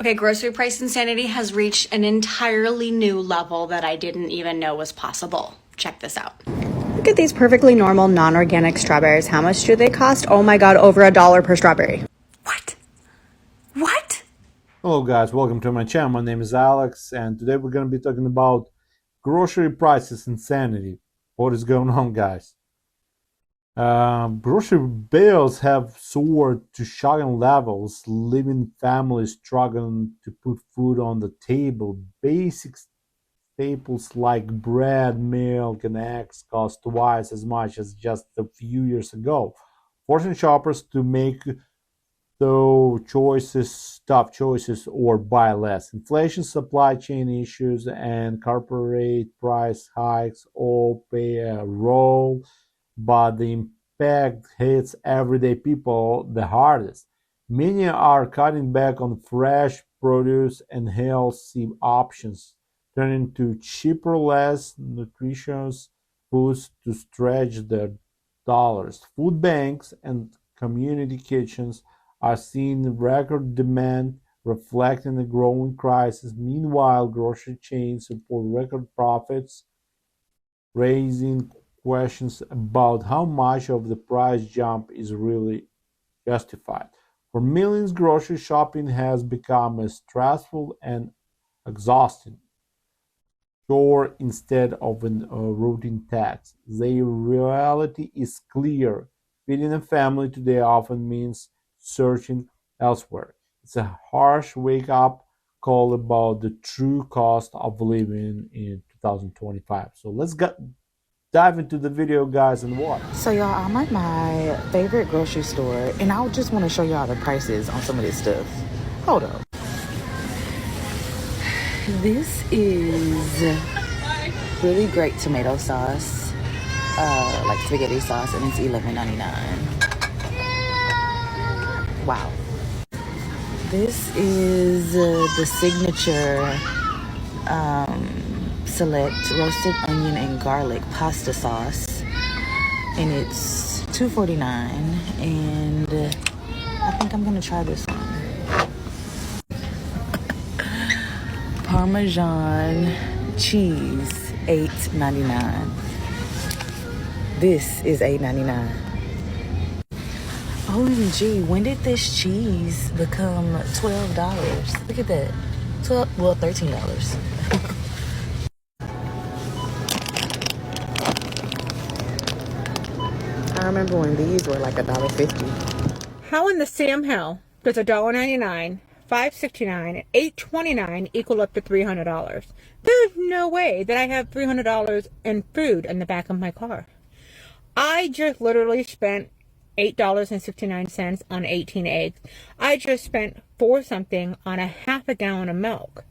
Okay, grocery price insanity has reached an entirely new level that I didn't even know was possible. Check this out. Look at these perfectly normal, non-organic strawberries. How much do they cost? Oh my God, over $1 per strawberry. What? What? Hello guys, welcome to my channel. My name is Alex and today we're going to be talking about grocery prices insanity. What is going on, guys? Grocery bills have soared to shocking levels, leaving families struggling to put food on the table. Basic staples like bread, milk, and eggs cost twice as much as just a few years ago, forcing shoppers to make tough choices, or buy less. Inflation, supply chain issues, and corporate price hikes all play a role, but the impact hits everyday people the hardest. Many are cutting back on fresh produce and healthy options, turning to cheaper, less nutritious foods to stretch their dollars. Food banks and community kitchens are seeing record demand, reflecting the growing crisis. Meanwhile, grocery chains report record profits, raising questions about how much of the price jump is really justified. For millions, grocery shopping has become a stressful and exhausting chore instead of a routine task. The reality is clear. Feeding a family today often means searching elsewhere. It's a harsh wake up call about the true cost of living in 2025. So let's dive into the video, guys, and watch. So y'all, I'm at my favorite grocery store and I just want to show y'all the prices on some of this stuff. Hold up. This is really great tomato sauce, like spaghetti sauce, and it's $11.99. Wow. This is the signature select roasted onion and garlic pasta sauce, and it's $2.49. And I think I'm gonna try this one. Parmesan cheese, $8.99. This is $8.99. OMG, when did this cheese become $12? Look at that. $13. I remember when these were like $1.50. How in the Sam hell does $1.99, $5.69, and $8.29 equal up to $300? There's no way that I have $300 in food in the back of my car. I just literally spent $8.69 on 18 eggs. I just spent $4 something on a half a gallon of milk.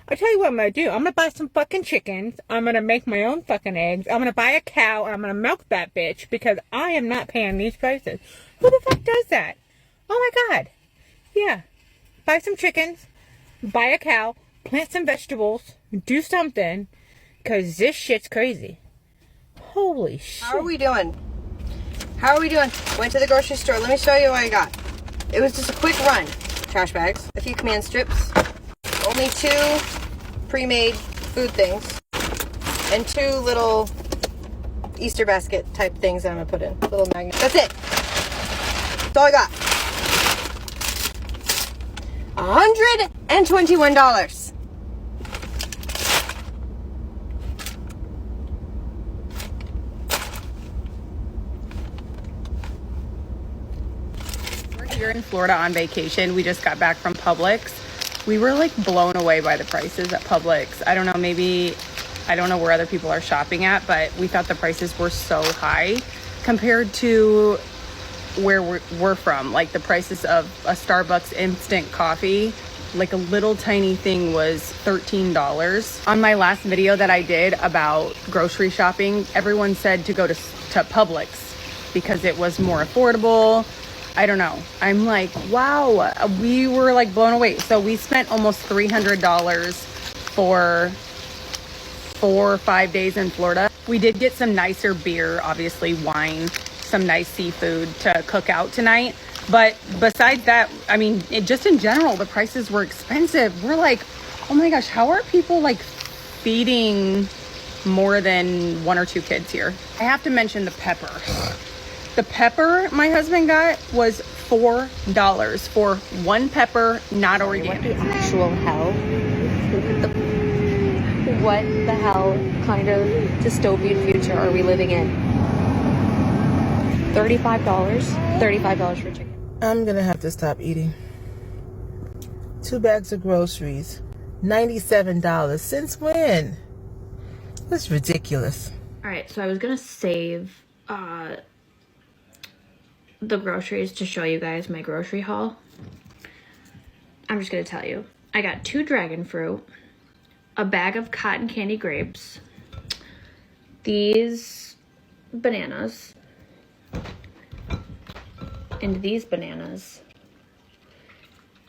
I tell you what I'm going to do. I'm going to buy some fucking chickens. I'm going to make my own fucking eggs. I'm going to buy a cow and I'm going to milk that bitch because I am not paying these prices. Who the fuck does that? Oh my God. Yeah. Buy some chickens, buy a cow, plant some vegetables, do something, because this shit's crazy. Holy shit. How are we doing? How are we doing? Went to the grocery store. Let me show you what I got. It was just a quick run. Trash bags, a few command strips, only 2 pre-made food things, and 2 little Easter basket type things that I'm going to put in. Little magnets. That's it. That's all I got. $121. We're here in Florida on vacation. We just got back from Publix. We were like blown away by the prices at Publix. I don't know, maybe, I don't know where other people are shopping at, but we thought the prices were so high compared to where we're from. Like the prices of a Starbucks instant coffee, like a little tiny thing was $13. On my last video that I did about grocery shopping, everyone said to go to Publix because it was more affordable. I don't know. I'm like, wow, we were like blown away. So we spent almost $300 for 4 or 5 days in Florida. We did get some nicer beer, obviously wine, some nice seafood to cook out tonight. But besides that, I mean, just in general, the prices were expensive. We're like, oh my gosh, how are people like feeding more than 1 or 2 kids here? I have to mention the pepper. The pepper my husband got was $4 for 1 pepper, not organic. What the actual hell? What the hell kind of dystopian future are we living in? $35? $35 for chicken. I'm gonna have to stop eating. 2 bags of groceries, $97. Since when? That's ridiculous. All right, so I was gonna save the groceries to show you guys my grocery haul. I'm just gonna tell you. I got 2 dragon fruit, a bag of cotton candy grapes, these bananas, and these bananas.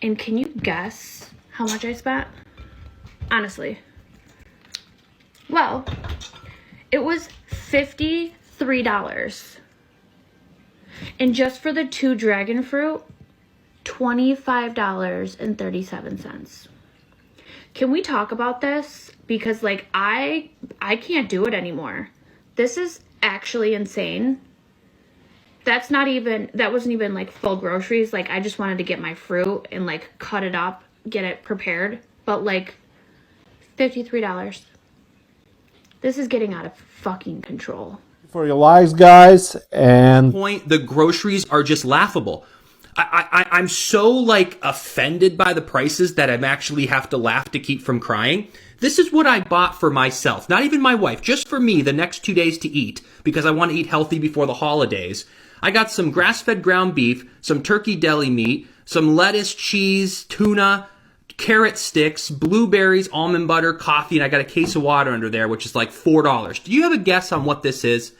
And can you guess how much I spent? Honestly. Well, it was $53. And just for the 2 dragon fruit, $25.37. Can we talk about this? Because like I can't do it anymore. This is actually insane. That wasn't even like full groceries. Like I just wanted to get my fruit and like cut it up, get it prepared. But like $53. This is getting out of fucking control. For your likes, guys, and point, the groceries are just laughable. I'm so like offended by the prices that I'm actually have to laugh to keep from crying. This is what I bought for myself, not even my wife, just for me the next 2 days to eat because I want to eat healthy before the holidays. I got some grass-fed ground beef, some turkey deli meat, some lettuce, cheese, tuna, carrot sticks, blueberries, almond butter, coffee, and I got a case of water under there, which is like $4. Do you have a guess on what this is?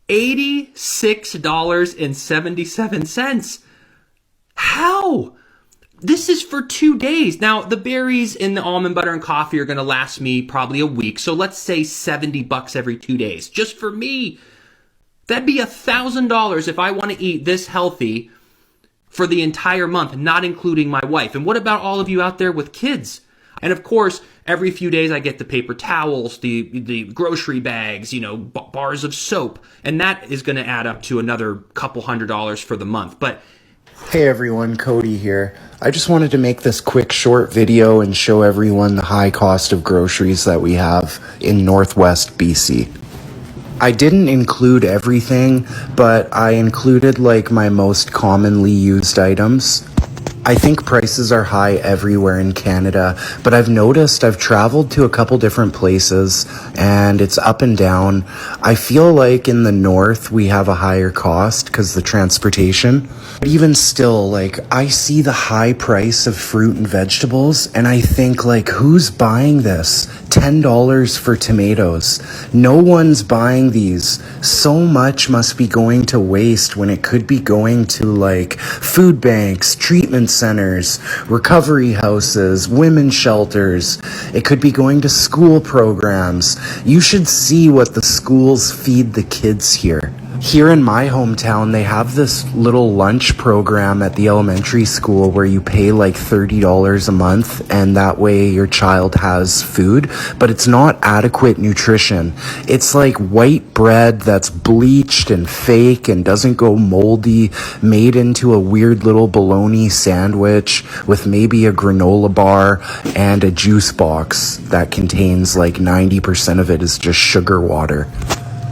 $86.77. How? This is for 2 days. Now, the berries and the almond butter and coffee are going to last me probably a week. So let's say $70 every 2 days. Just for me. That'd be $1,000 if I want to eat this healthy for the entire month, not including my wife. And what about all of you out there with kids? And of course, every few days I get the paper towels, the grocery bags, bars of soap. And that is going to add up to another couple $100 for the month. But hey everyone, Cody here. I just wanted to make this quick short video and show everyone the high cost of groceries that we have in Northwest BC. I didn't include everything, but I included like my most commonly used items. I think prices are high everywhere in Canada, but I've noticed I've traveled to a couple different places and it's up and down. I feel like in the north we have a higher cost because the transportation. But even still, like I see the high price of fruit and vegetables and I think like who's buying this? $10 for tomatoes. No one's buying these. So much must be going to waste when it could be going to like food banks, treatment centers, recovery houses, women's shelters. It could be going to school programs. You should see what the schools feed the kids here. Here in my hometown, they have this little lunch program at the elementary school where you pay like $30 a month and that way your child has food, but it's not adequate nutrition. It's like white bread that's bleached and fake and doesn't go moldy, made into a weird little bologna sandwich with maybe a granola bar and a juice box that contains like 90% of it is just sugar water.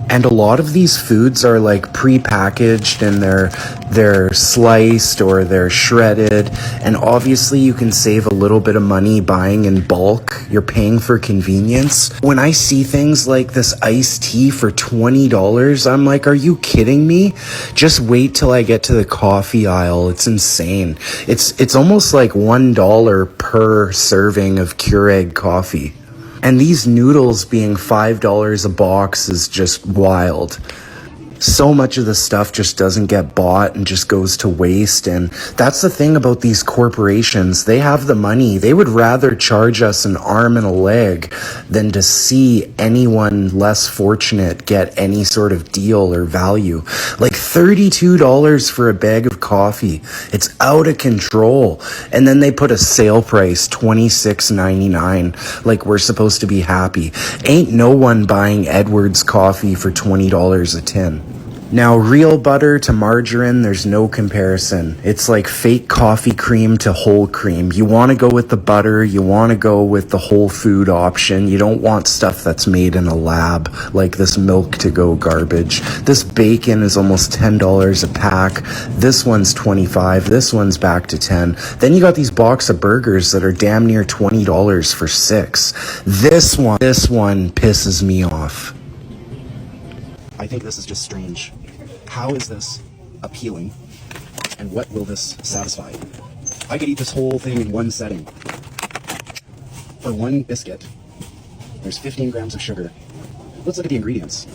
And a lot of these foods are like pre-packaged and they're sliced or they're shredded. And obviously you can save a little bit of money buying in bulk. You're paying for convenience. When I see things like this iced tea for $20, I'm like, are you kidding me? Just wait till I get to the coffee aisle. It's insane. It's almost like $1 per serving of Keurig coffee. And these noodles being $5 a box is just wild. So much of the stuff just doesn't get bought and just goes to waste. And that's the thing about these corporations. They have the money. They would rather charge us an arm and a leg than to see anyone less fortunate get any sort of deal or value. Like $32 for a bag of coffee. It's out of control. And then they put a sale price, $26.99, like we're supposed to be happy. Ain't no one buying Edwards coffee for $20 a tin. Now, real butter to margarine, there's no comparison. It's like fake coffee cream to whole cream. You want to go with the butter, you want to go with the whole food option. You don't want stuff that's made in a lab, like this milk to go garbage. This bacon is almost $10 a pack. This one's $25, this one's back to $10. Then you got these box of burgers that are damn near $20 for 6. This one pisses me off. I think this is just strange. How is this appealing? And what will this satisfy? I could eat this whole thing in one setting. For one biscuit, there's 15 grams of sugar. Let's look at the ingredients.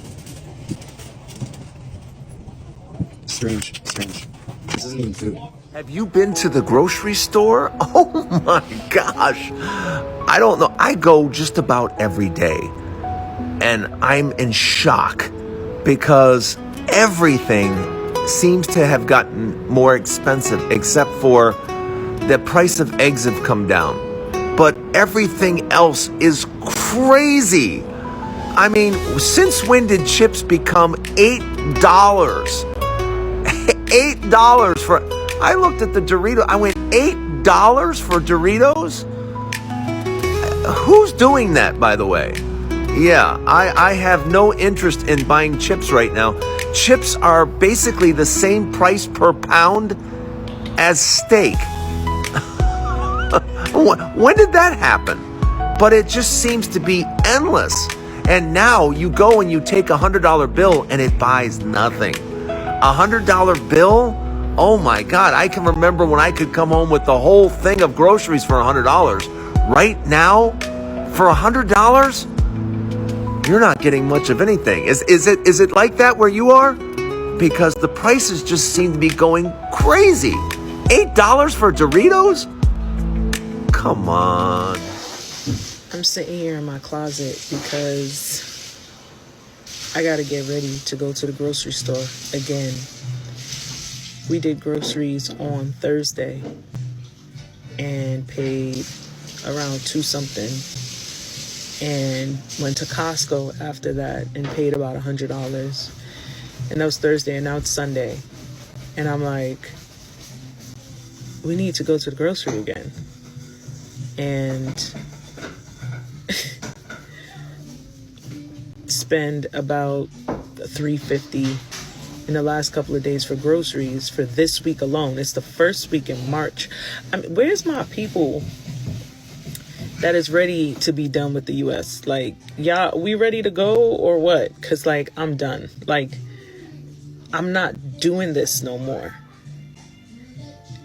Strange. This isn't even food. Have you been to the grocery store? Oh my gosh. I don't know. I go just about every day. And I'm in shock because everything seems to have gotten more expensive, except for the price of eggs have come down. But everything else is crazy. I mean, since when did chips become $8? $8 for... I looked at the Doritos. I went, $8 for Doritos? Who's doing that, by the way? Yeah, I have no interest in buying chips right now. Chips are basically the same price per pound as steak. When did that happen? But it just seems to be endless. And now you go and you take a $100 bill and it buys nothing. A $100 bill? Oh my God, I can remember when I could come home with the whole thing of groceries for $100. Right now, for $100, you're not getting much of anything. Is it like that where you are? Because the prices just seem to be going crazy. $8 for Doritos? Come on. I'm sitting here in my closet because I gotta get ready to go to the grocery store again. We did groceries on Thursday and paid around $2 something, and went to Costco after that and paid about $100. And that was Thursday, and now it's Sunday. And I'm like, we need to go to the grocery again. And spend about $350 in the last couple of days for groceries for this week alone. It's the first week in March. I mean, where's my people that is ready to be done with the U.S.? Like, y'all, we ready to go or what? Because, like, I'm done. Like, I'm not doing this no more.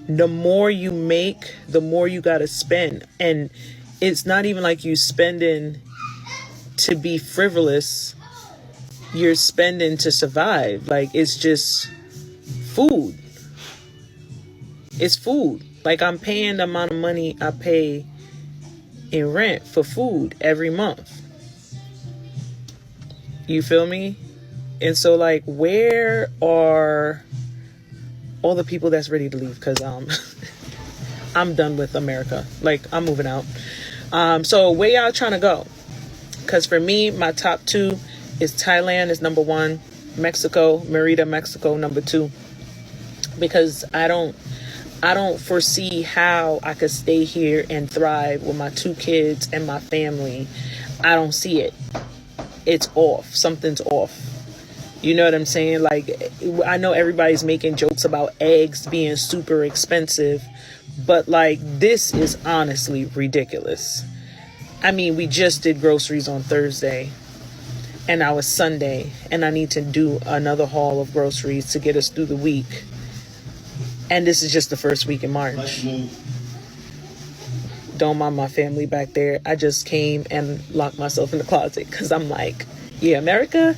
The more you make, the more you got to spend. And it's not even like you spending to be frivolous. You're spending to survive. Like, it's just food. It's food. Like, I'm paying the amount of money I pay in rent for food every month. You feel me? And so, like, where are all the people that's ready to leave? Because I'm done with America. Like, I'm moving out. So where y'all trying to go? Because for me, my top 2 is Thailand is number 1, Mexico, Merida, Mexico, number 2. Because I don't foresee how I could stay here and thrive with my 2 kids and my family. I don't see it. It's off. Something's off. You know what I'm saying? Like, I know everybody's making jokes about eggs being super expensive, but like, this is honestly ridiculous. I mean, we just did groceries on Thursday, and now it's Sunday, and I need to do another haul of groceries to get us through the week. And this is just the first week in March. Don't mind my family back there. I just came and locked myself in the closet because I'm like, yeah, America,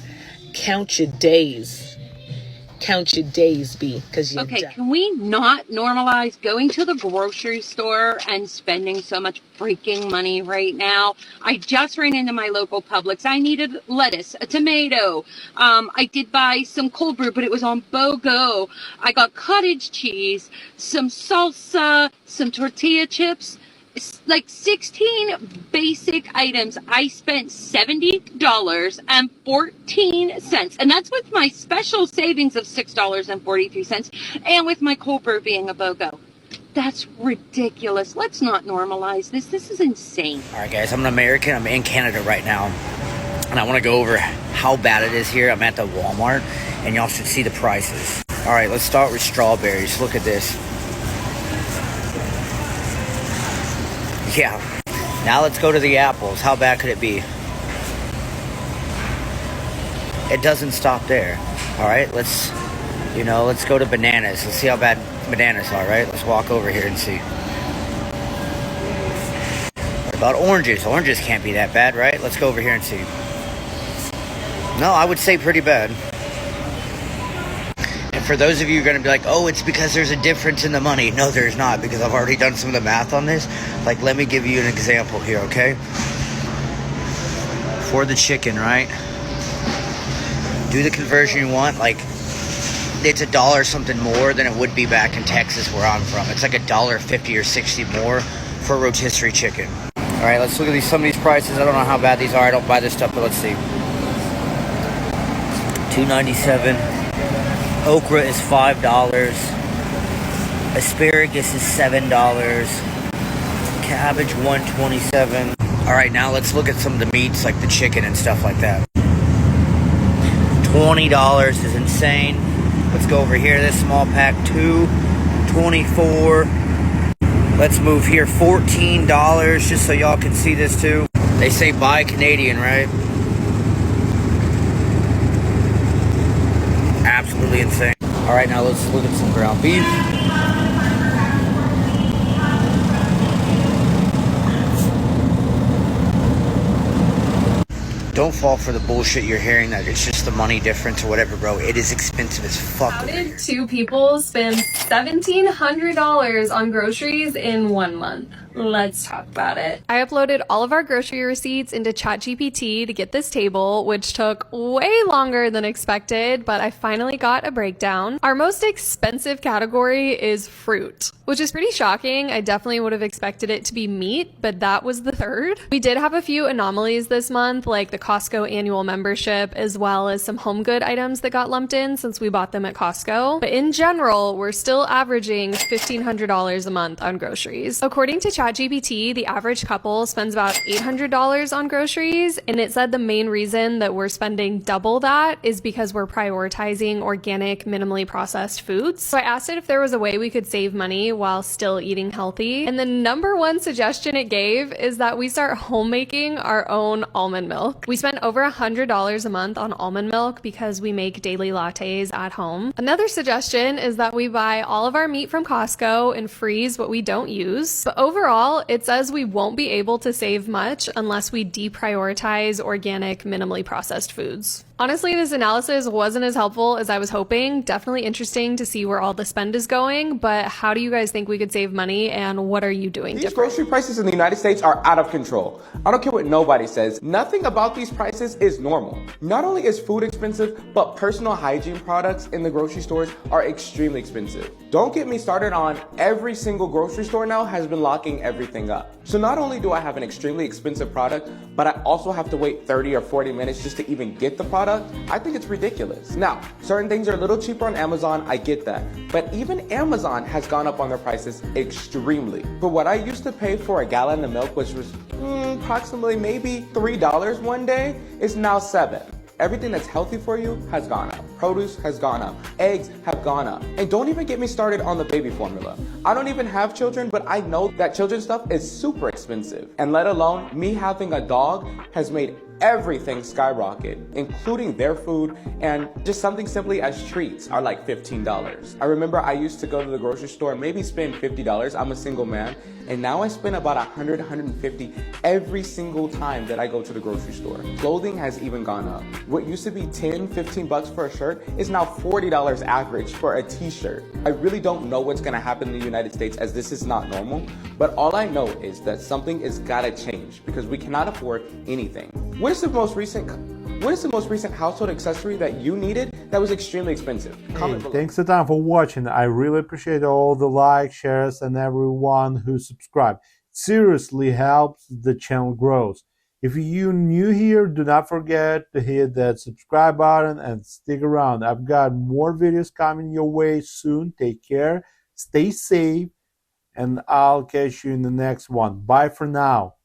count your days. count your days, B, because you're Okay, can we not normalize going to the grocery store and spending so much freaking money right now? I just ran into my local Publix. I needed lettuce, a tomato. I did buy some cold brew, but it was on BOGO. I got cottage cheese, some salsa, some tortilla chips. It's like 16 basic items. I spent $70.14, and that's with my special savings of $6.43, and with my cold brew being a BOGO. That's ridiculous. Let's not normalize this. This is insane. All right, guys, I'm an American. I'm in Canada right now, and I want to go over how bad it is here. I'm at the Walmart, and y'all should see the prices. All right, let's start with strawberries. Look at this. Yeah. Now let's go to the apples. How bad could it be? It doesn't stop there. All right, let's go to bananas. Let's see how bad bananas are, right? Let's walk over here and see. What about oranges? Oranges can't be that bad, right? Let's go over here and see. No, I would say pretty bad. And for those of you who are going to be like, oh, it's because there's a difference in the money. No, there's not, because I've already done some of the math on this. Like, let me give you an example here, okay? For the chicken, right? Do the conversion you want. Like, it's $1 something more than it would be back in Texas where I'm from. It's like $1.50 or 60 more for a rotisserie chicken. All right, let's look at some of these prices. I don't know how bad these are. I don't buy this stuff, but let's see. $2.97. Okra is $5. Asparagus is $7. Cabbage $1.27. All right, now let's look at some of the meats like the chicken and stuff like that. $20 is insane. Let's go over here. This small pack, $2.24. Let's move here, $14, just so y'all can see this too. They say buy Canadian, right? Absolutely insane. All right, now let's look at some ground beef. Don't fall for the bullshit you're hearing that it's just the money difference or whatever, bro. It is expensive as fuck. How did two people spend $1,700 on groceries in 1 month? Let's talk about it. I uploaded all of our grocery receipts into ChatGPT to get this table, which took way longer than expected, but I finally got a breakdown. Our most expensive category is fruit, which is pretty shocking. I definitely would have expected it to be meat, but that was the third. We did have a few anomalies this month, like the Costco annual membership, as well as some home good items that got lumped in since we bought them at Costco. But in general, we're still averaging $1,500 a month on groceries. According to ChatGPT, the average couple spends about $800 on groceries, and it said the main reason that we're spending double that is because we're prioritizing organic, minimally processed foods. So I asked it if there was a way we could save money while still eating healthy, and the number one suggestion it gave is that we start homemaking our own almond milk. We spend over $100 a month on almond milk because we make daily lattes at home. Another suggestion is that we buy all of our meat from Costco and freeze what we don't use. But overall, it says we won't be able to save much unless we deprioritize organic, minimally processed foods. Honestly, this analysis wasn't as helpful as I was hoping. Definitely interesting to see where all the spend is going, but how do you guys think we could save money, and what are you doing These different? grocery prices in the United States are out of control. I don't care what nobody says. Nothing about these prices is normal. Not only is food expensive, but personal hygiene products in the grocery stores are extremely expensive. Don't get me started on every single grocery store now has been locking everything up. So not only do I have an extremely expensive product, but I also have to wait 30 or 40 minutes just to even get the product. I think it's ridiculous. Now, certain things are a little cheaper on Amazon, I get that. But even Amazon has gone up on their prices extremely. For what I used to pay for a gallon of milk, which was approximately maybe $3 one day, is now $7. Everything that's healthy for you has gone up. Produce has gone up. Eggs have gone up. And don't even get me started on the baby formula. I don't even have children, but I know that children's stuff is super expensive. And let alone me having a dog has made everything skyrocket, including their food, and just something simply as treats are like $15. I remember I used to go to the grocery store, maybe spend $50. I'm a single man, and now I spend about $100, $150 every single time that I go to the grocery store. Clothing has even gone up. What used to be $10, $15 for a shirt is now $40 average for a t-shirt. I really don't know what's gonna happen in the United States, as this is not normal, but all I know is that something is gotta change because we cannot afford anything. What is the most recent household accessory that you needed that was extremely expensive? Comment below. Thanks a ton for watching. I really appreciate all the likes, shares, and everyone who subscribed. Seriously helps the channel grows. If you're new here, do not forget to hit that subscribe button and stick around. I've got more videos coming your way soon. Take care, stay safe, and I'll catch you in the next one. Bye for now.